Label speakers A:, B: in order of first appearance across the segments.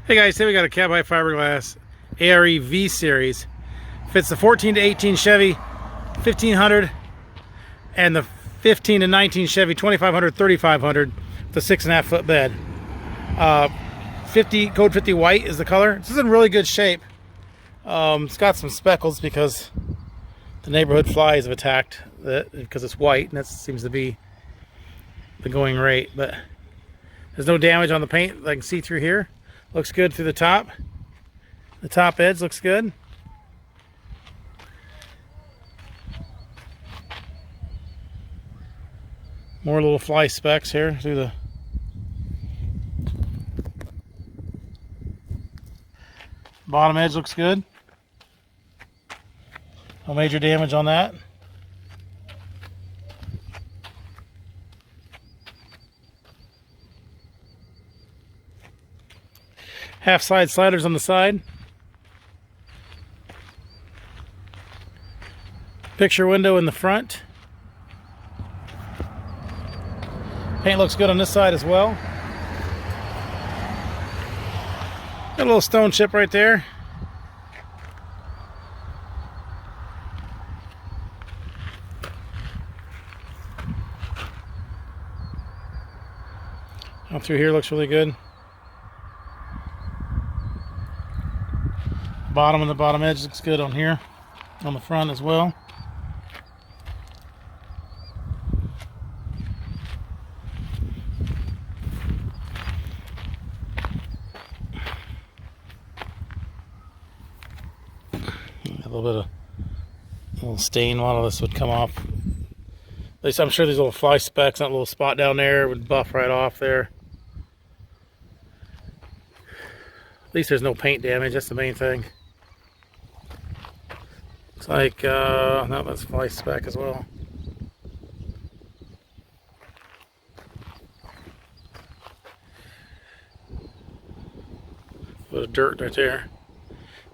A: Hey guys, today we got a cab by Fiberglass ARE V series. Fits the 14 to 18 Chevy 1500 and the 15 to 19 Chevy 2500 3500 with a 6.5 foot bed. Code 50 white is the color. This is in really good shape. It's got some speckles because the neighborhood flies have attacked it because it's white, and that seems to be the going rate. But there's no damage on the paint that I can see through here. Looks good through the top. The top edge looks good. More little fly specks here through the bottom edge. Looks good. No major damage on that. Half side sliders on the side. Picture window in the front. Paint looks good on this side as well. Got a little stone chip right there. Out through here looks really good. Bottom and the bottom edge looks good on here, on the front as well. A little stain. A lot of this would come off. At least I'm sure these little fly specks, that little spot down there would buff right off there. At least there's no paint damage. That's the main thing. Looks like no, that's fly speck as well. A bit of dirt right there.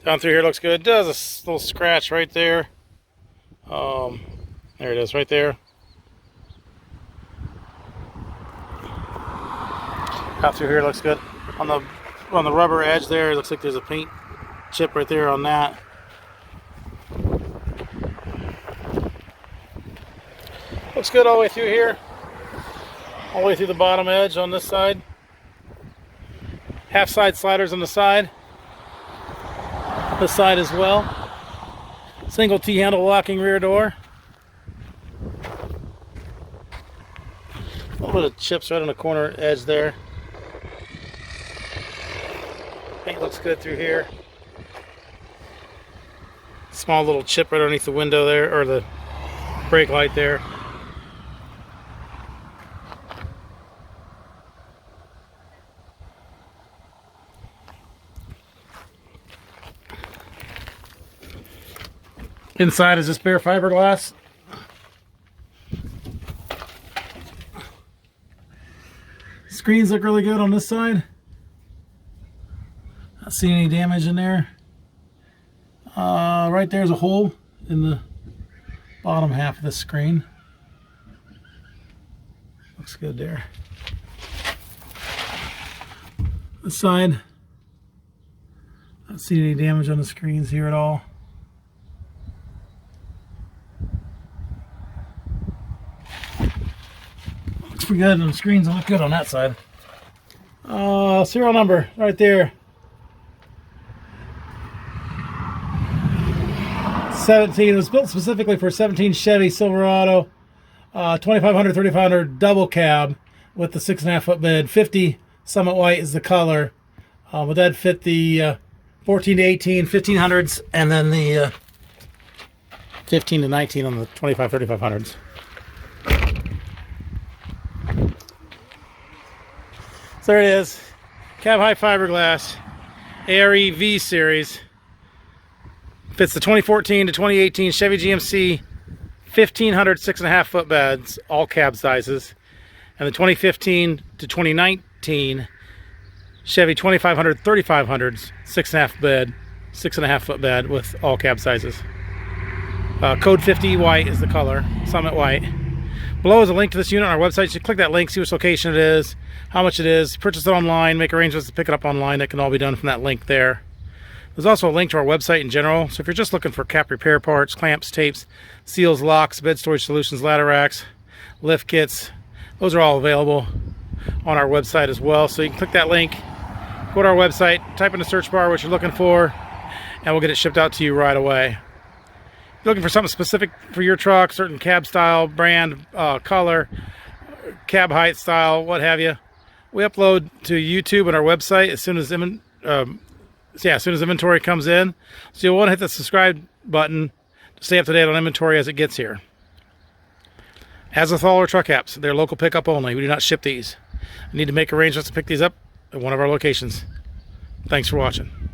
A: Down through here looks good. It does a little scratch right there. There it is, right there. Out through here looks good. On the rubber edge there, it looks like there's a paint chip right there on that. Looks good all the way through here. All the way through the bottom edge on this side. Half side sliders on the side. This side as well. Single T-handle locking rear door. A little bit of chips right on the corner edge there. Paint looks good through here. Small little chip right underneath the window there, or the brake light there. Inside is just bare fiberglass. Screens look really good on this side. Not seeing any damage in there. Right there's a hole in the bottom half of the screen. Looks good there. This side, not seeing any damage on the screens here at all. Looks pretty good, and the screens look good on that side. Serial number right there. 17. It was built specifically for 17 Chevy Silverado, 2500 3500 double cab with the 6.5 foot bed. 50 Summit White is the color. Would that fit the 14 to 18 1500s, and then the 15 to 19 on the 25 3500s. So there it is. Cab high fiberglass ARE V series. Fits the 2014 to 2018 Chevy GMC 1500 6.5 foot beds, all cab sizes, and the 2015 to 2019 Chevy 2500 3500s 6.5 foot bed with all cab sizes. Code 50 white is the color, Summit White. Below is a link to this unit on our website. You click that link, see which location it is, how much it is, purchase it online, make arrangements to pick it up online. That can all be done from that link there. There's also a link to our website in general. So if you're just looking for cap repair parts, clamps, tapes, seals, locks, bed storage solutions, ladder racks, lift kits, those are all available on our website as well. So you can click that link, go to our website, type in the search bar what you're looking for, and we'll get it shipped out to you right away. If you're looking for something specific for your truck, certain cab style, brand, color, cab height, style, what have you, we upload to YouTube and our website as soon as inventory comes in. So you'll want to hit the subscribe button to stay up to date on inventory as it gets here. As with all our truck apps, they're local pickup only. We do not ship these. You need to make arrangements to pick these up at one of our locations. Thanks for watching.